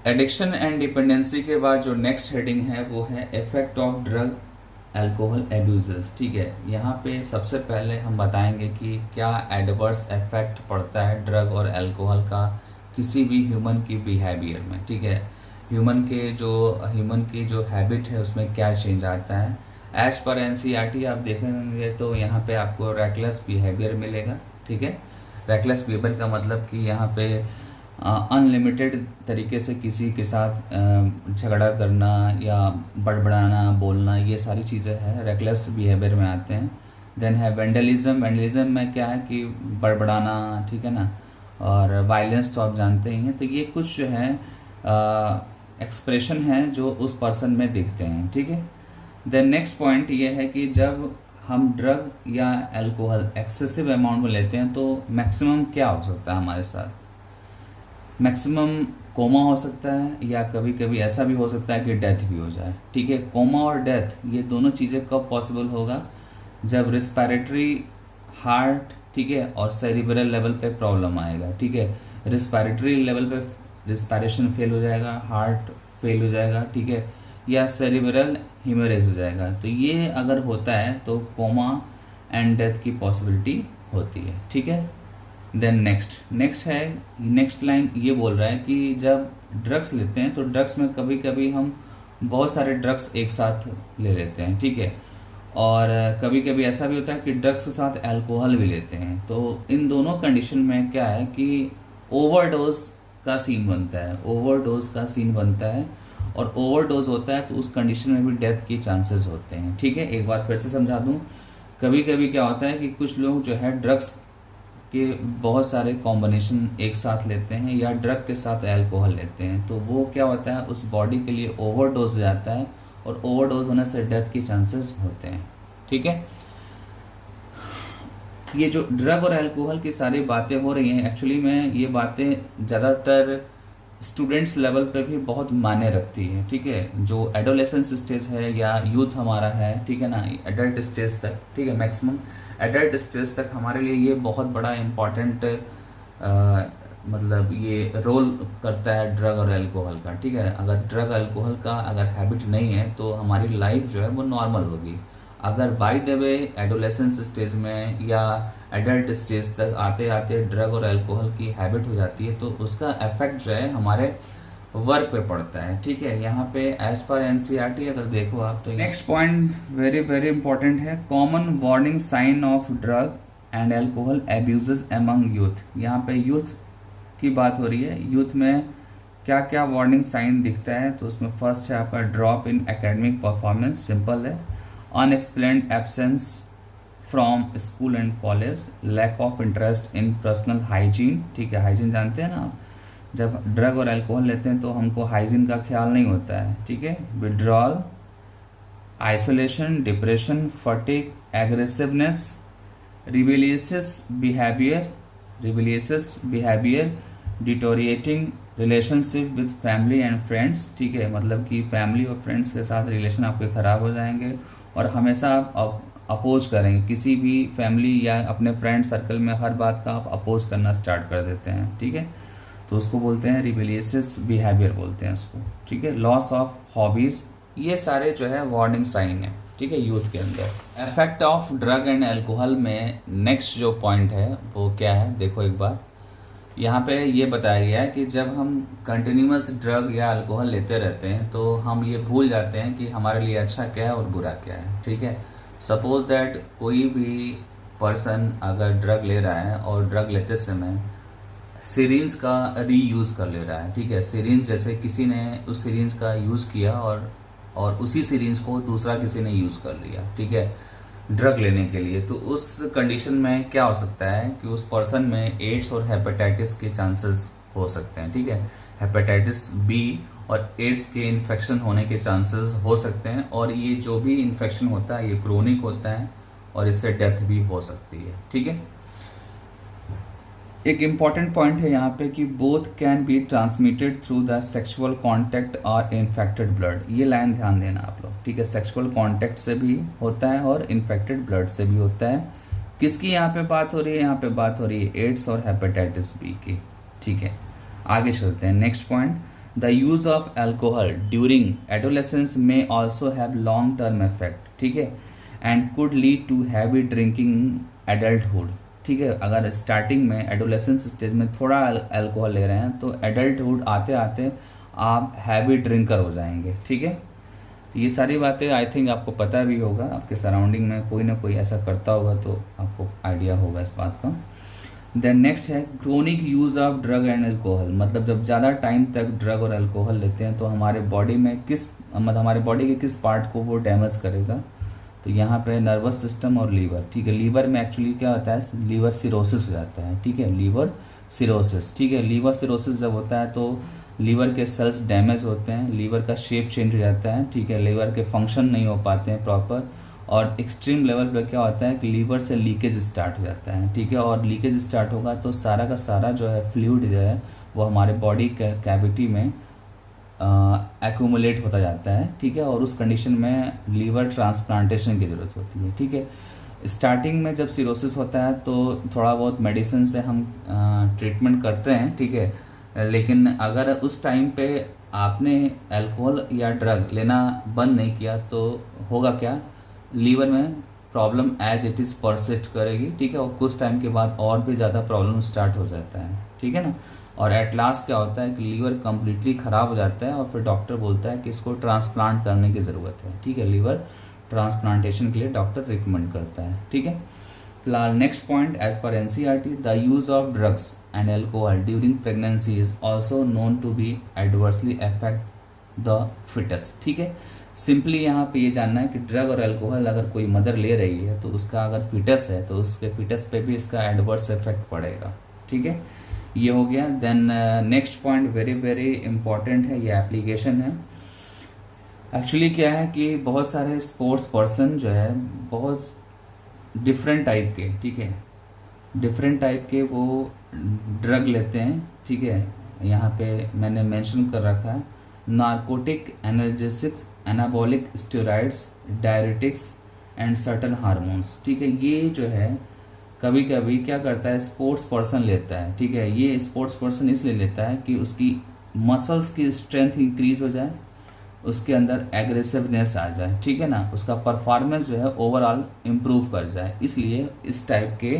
Addiction and dependency के बाद जो नेक्स्ट हेडिंग है वो है इफेक्ट ऑफ ड्रग अल्कोहल एब्यूजर्स। ठीक है, यहाँ पे सबसे पहले हम बताएंगे कि क्या एडवर्स इफेक्ट पड़ता है ड्रग और अल्कोहल का किसी भी ह्यूमन की बिहेवियर में। ठीक है, ह्यूमन की जो हैबिट है उसमें क्या चेंज आता है। एज पर एनसीईआरटी आप देखेंगे तो यहाँ पे आपको रेकलेस बिहेवियर मिलेगा। ठीक है, रेकलेस बिहेवियर का मतलब कि यहाँ पे अनलिमिटेड तरीके से किसी के साथ झगड़ा करना या बड़बड़ाना बोलना, ये सारी चीज़ें हैं रेकलेस बिहेवियर में आते हैं। देन है वेंडलिज्म। वेंडलिज्म में क्या है कि बड़बड़ाना, ठीक है ना, और वायलेंस तो आप जानते ही हैं। तो ये कुछ जो है एक्सप्रेशन हैं जो उस पर्सन में दिखते हैं। ठीक है, देन नेक्स्ट पॉइंट ये है कि जब हम ड्रग या अल्कोहल एक्सेसिव अमाउंट में लेते हैं तो मैक्सिमम क्या हो सकता है हमारे साथ। मैक्सिमम कोमा हो सकता है या कभी कभी ऐसा भी हो सकता है कि डेथ भी हो जाए। ठीक है, कोमा और डेथ ये दोनों चीज़ें कब पॉसिबल होगा, जब रिस्पायरेटरी, हार्ट, ठीक है, और सेरिब्रल लेवल पे प्रॉब्लम आएगा। ठीक है, रिस्पायरेटरी लेवल पे रिस्पायरेशन फेल हो जाएगा, हार्ट फेल हो जाएगा, ठीक है, या सेरिब्रल हिमोरेज हो जाएगा। तो ये अगर होता है तो कोमा एंड डेथ की पॉसिबिलिटी होती है। ठीक है, देन नेक्स्ट लाइन ये बोल रहा है कि जब ड्रग्स लेते हैं तो ड्रग्स में कभी कभी हम बहुत सारे ड्रग्स एक साथ ले लेते हैं। ठीक है, और कभी कभी ऐसा भी होता है कि ड्रग्स के साथ अल्कोहल भी लेते हैं। तो इन दोनों कंडीशन में क्या है कि ओवरडोज का सीन बनता है और ओवरडोज होता है तो उस कंडीशन में भी डेथ की चांसेस होते हैं। ठीक है, एक बार फिर से समझा दूं। कभी कभी क्या होता है कि कुछ लोग जो है ड्रग्स के बहुत सारे कॉम्बिनेशन एक साथ लेते हैं या ड्रग के साथ अल्कोहल लेते हैं, तो वो क्या होता है उस बॉडी के लिए ओवरडोज हो जाता है और ओवरडोज होने से डेथ की चांसेस होते हैं। ठीक है, ये जो ड्रग और अल्कोहल की सारी बातें हो रही हैं, एक्चुअली में ये बातें ज़्यादातर स्टूडेंट्स लेवल पे भी बहुत मायने रखती है। ठीक है, जो एडोलेसेंस स्टेज है या यूथ हमारा है, ठीक है ना, एडल्ट स्टेज तक, ठीक है, मैक्सिमम एडल्ट स्टेज तक हमारे लिए ये बहुत बड़ा इम्पॉर्टेंट मतलब ये रोल करता है ड्रग और अल्कोहल का। ठीक है, अगर ड्रग अल्कोहल का अगर हैबिट नहीं है तो हमारी लाइफ जो है वो नॉर्मल होगी। अगर by the way adolescence stage में या एडल्ट स्टेज तक आते आते ड्रग और अल्कोहल की हैबिट हो जाती है तो उसका इफेक्ट जो है हमारे वर्क पे पड़ता है। ठीक है, यहाँ पे एज पर एनसीईआरटी अगर देखो आप तो next point very very important है, common warning sign of drug and alcohol abuses among youth. यहाँ पे यूथ की बात हो रही है, यूथ में क्या क्या वार्निंग साइन दिखता है। तो उसमें फर्स्ट है आपका drop in academic performance, simple है, unexplained absence from school and college, lack of interest in personal hygiene. ठीक है, हाइजीन जानते हैं ना आप, जब ड्रग और अल्कोहल लेते हैं तो हमको हाइजीन का ख्याल नहीं होता है। ठीक है, withdrawal, isolation, depression, fatigue, aggressiveness, rebellious behaviour, deteriorating relationship with family and friends. ठीक है, मतलब कि फैमिली और फ्रेंड्स के साथ रिलेशन आपके ख़राब हो जाएंगे और हमेशा आप अपोज करेंगे किसी भी फैमिली या अपने फ्रेंड सर्कल में, हर बात का आप अपोज करना स्टार्ट कर देते हैं। ठीक है, तो उसको बोलते हैं रिबिलियस बिहेवियर बोलते हैं उसको। ठीक है, लॉस ऑफ हॉबीज, ये सारे जो है वार्निंग साइन है। ठीक है, यूथ के अंदर effect of drug and alcohol में नेक्स्ट जो पॉइंट है वो क्या है, देखो एक बार यहाँ पे ये बताया गया है कि जब हम कंटिन्यूस ड्रग या अल्कोहल लेते रहते हैं तो हम ये भूल जाते हैं कि हमारे लिए अच्छा क्या है और बुरा क्या है। ठीक है, सपोज दैट कोई भी पर्सन अगर ड्रग ले रहा है और ड्रग लेते समय सिरिंज का रीयूज कर ले रहा है। ठीक है, सिरिंज जैसे किसी ने उस सिरिंज का यूज़ किया और उसी सिरिंज को दूसरा किसी ने यूज़ कर लिया, ठीक है, ड्रग लेने के लिए, तो उस कंडीशन में क्या हो सकता है कि उस पर्सन में एड्स और हेपेटाइटिस के चांसेस हो सकते हैं। ठीक है, हेपेटाइटिस बी और एड्स के इन्फेक्शन होने के चांसेस हो सकते हैं और ये जो भी इन्फेक्शन होता है ये क्रोनिक होता है और इससे डेथ भी हो सकती है। ठीक है, एक इम्पॉर्टेंट पॉइंट है यहाँ पे कि both can be transmitted through the sexual contact और इन्फेक्टेड ब्लड। ये लाइन ध्यान देना आप लोग। ठीक है, सेक्सुअल कांटेक्ट से भी होता है और इन्फेक्टेड ब्लड से भी होता है। किसकी यहाँ पे बात हो रही है, यहाँ पे बात हो रही है एड्स और हेपेटाइटिस बी की। ठीक है, आगे चलते हैं next point, the use of alcohol during adolescence may also have long term effect, ठीक है, and could lead to heavy drinking adulthood, ठीक है। अगर स्टार्टिंग में एडोलेसेंस स्टेज में थोड़ा अल्कोहल ले रहे हैं तो एडल्टहुड आते आते आप हैवी ड्रिंकर हो जाएंगे, ठीक है। तो ये सारी बातें आई थिंक आपको पता भी होगा, आपके सराउंडिंग में कोई ना कोई ऐसा करता होगा तो आपको आइडिया होगा इस बात का। देन नेक्स्ट है chronic use of drug and alcohol, मतलब जब ज़्यादा टाइम तक ड्रग और अल्कोहल लेते हैं तो हमारे बॉडी में हमारे बॉडी के किस पार्ट को वो डैमेज करेगा। तो यहाँ पे नर्वस सिस्टम और लीवर, ठीक है। लीवर में एक्चुअली क्या होता है, लीवर सिरोसिस हो जाता है, ठीक है, लीवर सिरोसिस, ठीक है। लीवर सिरोसिस जब होता है तो लीवर के सेल्स डैमेज होते हैं, लीवर का शेप चेंज हो जाता है, ठीक है, लीवर के फंक्शन नहीं हो पाते हैं प्रॉपर, और एक्सट्रीम लेवल पर क्या होता है कि लीवर से लीकेज स्टार्ट हो जाता है, ठीक है। और लीकेज स्टार्ट होगा तो सारा का सारा जो है फ्लूइड जो है वो हमारे बॉडी कैविटी में एक्यूमुलेट होता जाता है, ठीक है। और उस कंडीशन में लीवर ट्रांसप्लांटेशन की ज़रूरत होती है, ठीक है। स्टार्टिंग में जब सिरोसिस होता है तो थोड़ा बहुत मेडिसिन से हम ट्रीटमेंट करते हैं, ठीक है। लेकिन अगर उस टाइम पे आपने अल्कोहल या ड्रग लेना बंद नहीं किया तो होगा क्या, लीवर में problem as it is persist करेगी, ठीक है। और कुछ टाइम के बाद और भी ज़्यादा प्रॉब्लम स्टार्ट हो जाता है, ठीक है ना। और एट लास्ट क्या होता है कि लीवर कम्प्लीटली ख़राब हो जाता है और फिर डॉक्टर बोलता है कि इसको ट्रांसप्लांट करने की ज़रूरत है, ठीक है। लीवर ट्रांसप्लांटेशन के लिए डॉक्टर रिकमेंड करता है, ठीक है। फिलहाल next point, as per NCERT the use of drugs and alcohol during pregnancy is also known to be adversely affect the foetus, ठीक है। सिंपली यहाँ पे ये जानना है कि ड्रग और अल्कोहल अगर कोई मदर ले रही है तो उसका अगर फिटस है तो उसके फिटस पे भी इसका एडवर्स इफेक्ट पड़ेगा, ठीक है। ये हो गया। Then next point very very important है, ये एप्लीकेशन है। एक्चुअली क्या है कि बहुत सारे स्पोर्ट्स पर्सन जो है बहुत डिफरेंट टाइप के, ठीक है, डिफरेंट टाइप के वो ड्रग लेते हैं, ठीक है। यहाँ पे मैंने मेंशन कर रखा है narcotic, analgesics, anabolic steroids, diuretics and certain hormones, ठीक है। ये जो है कभी कभी क्या करता है स्पोर्ट्स पर्सन लेता है, ठीक है। ये स्पोर्ट्स पर्सन इसलिए लेता है कि उसकी मसल्स की स्ट्रेंथ इंक्रीज हो जाए, उसके अंदर एग्रेसिवनेस आ जाए, ठीक है ना, उसका परफॉर्मेंस जो है ओवरऑल इम्प्रूव कर जाए, इसलिए इस टाइप के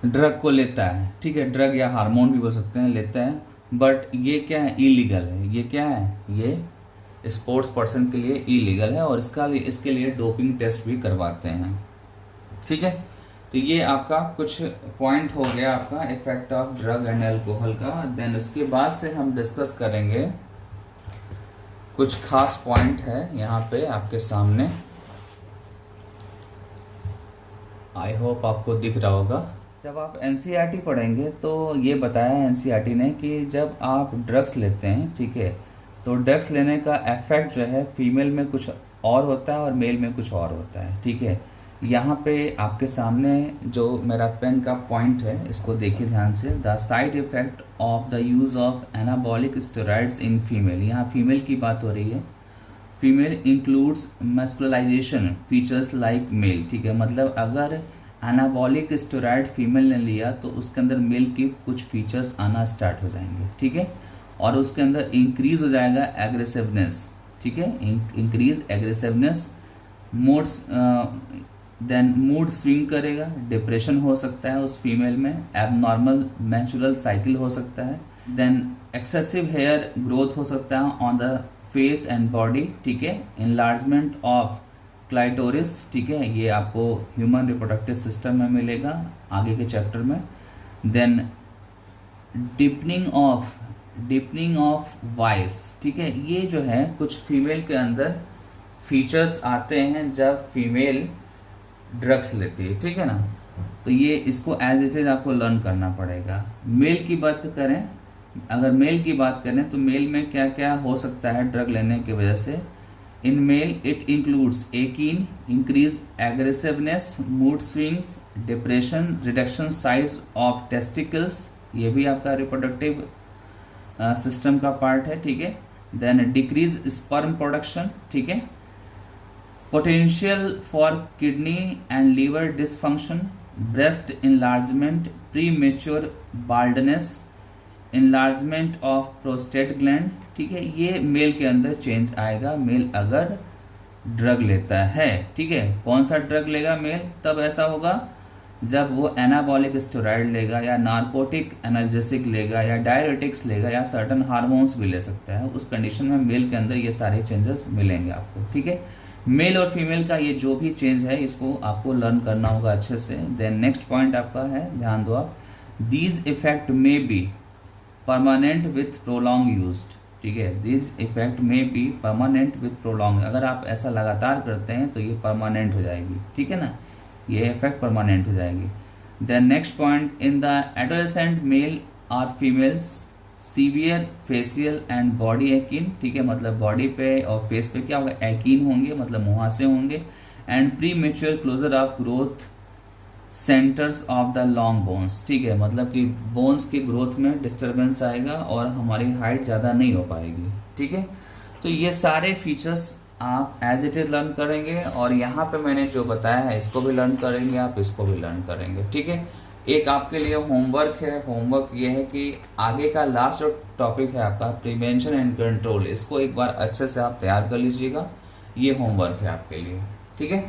ड्रग को लेता है, ठीक है। ड्रग या हार्मोन भी बोल सकते हैं, लेता है। बट ये क्या है, इलीगल है। ये क्या है, ये स्पोर्ट्स पर्सन के लिए इलीगल है और इसके लिए डोपिंग टेस्ट भी करवाते हैं, ठीक है। तो ये आपका कुछ पॉइंट हो गया आपका effect of drug and alcohol का। देन उसके बाद से हम डिस्कस करेंगे कुछ खास पॉइंट है यहाँ पे आपके सामने, आई होप आपको दिख रहा होगा। जब आप एनसीईआरटी पढ़ेंगे तो ये बताया एनसीईआरटी ने कि जब आप ड्रग्स लेते हैं, ठीक है, तो ड्रग्स लेने का इफेक्ट जो है फीमेल में कुछ और होता है और मेल में कुछ और होता है, ठीक है। यहाँ पे आपके सामने जो मेरा पेन का पॉइंट है इसको देखिए ध्यान से, the side effect of the use of anabolic steroids in female. यहाँ फीमेल की बात हो रही है। Female includes masculinisation features like male, ठीक है। मतलब अगर एनाबॉलिक स्टेरॉइड फीमेल ने लिया तो उसके अंदर मेल की कुछ फीचर्स आना स्टार्ट हो जाएंगे, ठीक है। और उसके अंदर इंक्रीज हो जाएगा एग्रेसिवनेस, ठीक है, increase aggressiveness, moods, then mood swing करेगा, डिप्रेशन हो सकता है उस फीमेल में, एबनॉर्मल मेंस्ट्रुअल साइकिल हो सकता है, देन एक्सेसिव हेयर ग्रोथ हो सकता है on the face and body, ठीक है, इनलार्जमेंट ऑफ क्लाइटोरिस, ठीक है, ये आपको ह्यूमन रिप्रोडक्टिव सिस्टम में मिलेगा आगे के चैप्टर में। देन डिपनिंग ऑफ वॉइस, ठीक है, ये जो है कुछ फीमेल के अंदर फीचर्स आते हैं जब फीमेल ड्रग्स लेती है, ठीक है ना। तो ये इसको एज इट इज आपको लर्न करना पड़ेगा। मेल की बात करें, अगर मेल की बात करें तो मेल में क्या क्या हो सकता है ड्रग लेने की वजह से। In male it includes acne, increase aggressiveness, mood swings, depression, reduction size of testicles, ये भी आपका रिप्रोडक्टिव सिस्टम का पार्ट है, ठीक है। देन डिक्रीज स्पर्म प्रोडक्शन, ठीक है, potential for kidney and liver dysfunction, breast enlargement, premature baldness, enlargement of prostate gland, ठीक है, ये मेल के अंदर चेंज आएगा, मेल अगर ड्रग लेता है, ठीक है। कौन सा ड्रग लेगा मेल? तब ऐसा होगा जब वो एनाबॉलिक स्टेरॉइड लेगा या नार्कोटिक एनाल्जेसिक लेगा या डायरेटिक्स लेगा या सर्टन हार्मोन्स भी ले सकता है। उस कंडीशन में मेल के अंदर ये सारे चेंजेस मिलेंगे आपको, ठीक है। मेल और फीमेल का ये जो भी चेंज है इसको आपको लर्न करना होगा अच्छे से। देन नेक्स्ट पॉइंट आपका है, ध्यान दो आप, दीज इफेक्ट में be permanent with prolong used, ठीक है। दिस इफेक्ट में बी परमानेंट विथ प्रोलॉन्ग, अगर आप ऐसा लगातार करते हैं तो ये परमानेंट हो जाएगी, ठीक है ना, ये इफेक्ट परमानेंट हो जाएगी। Then next point, in the adolescent male और females severe facial and body acne, ठीक है, मतलब बॉडी पे और फेस पे क्या होगा, एकीन होंगे, मतलब मुहासे होंगे। And premature closure of growth centres of the long bones, ठीक है, मतलब कि बोन्स की ग्रोथ में डिस्टरबेंस आएगा और हमारी हाइट ज़्यादा नहीं हो पाएगी, ठीक है। तो ये सारे फीचर्स आप एज इट इज़ लर्न करेंगे और यहाँ पे मैंने जो बताया है इसको भी लर्न करेंगे, आप इसको भी लर्न करेंगे, ठीक है। एक आपके लिए होमवर्क है, होमवर्क ये है कि आगे का लास्ट जो टॉपिक है आपका प्रिवेंशन एंड कंट्रोल, इसको एक बार अच्छे से आप तैयार कर लीजिएगा, ये होमवर्क है आपके लिए, ठीक है।